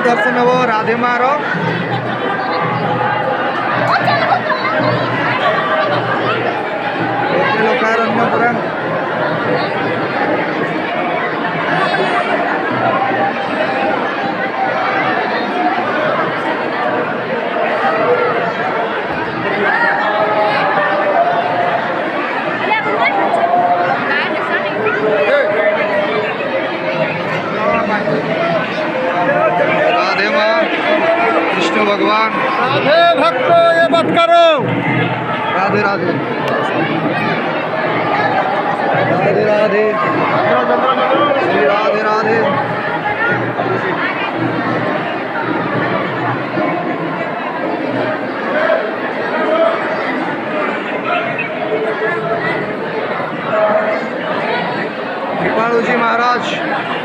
दर्शन वो राधे मारो लोकारण्यपुरा राधे माँ कृष्ण भगवान राधे भक्तों ये मत करो। राधे राधे राधे राधे श्री राधे राधे कृपालू जी महाराज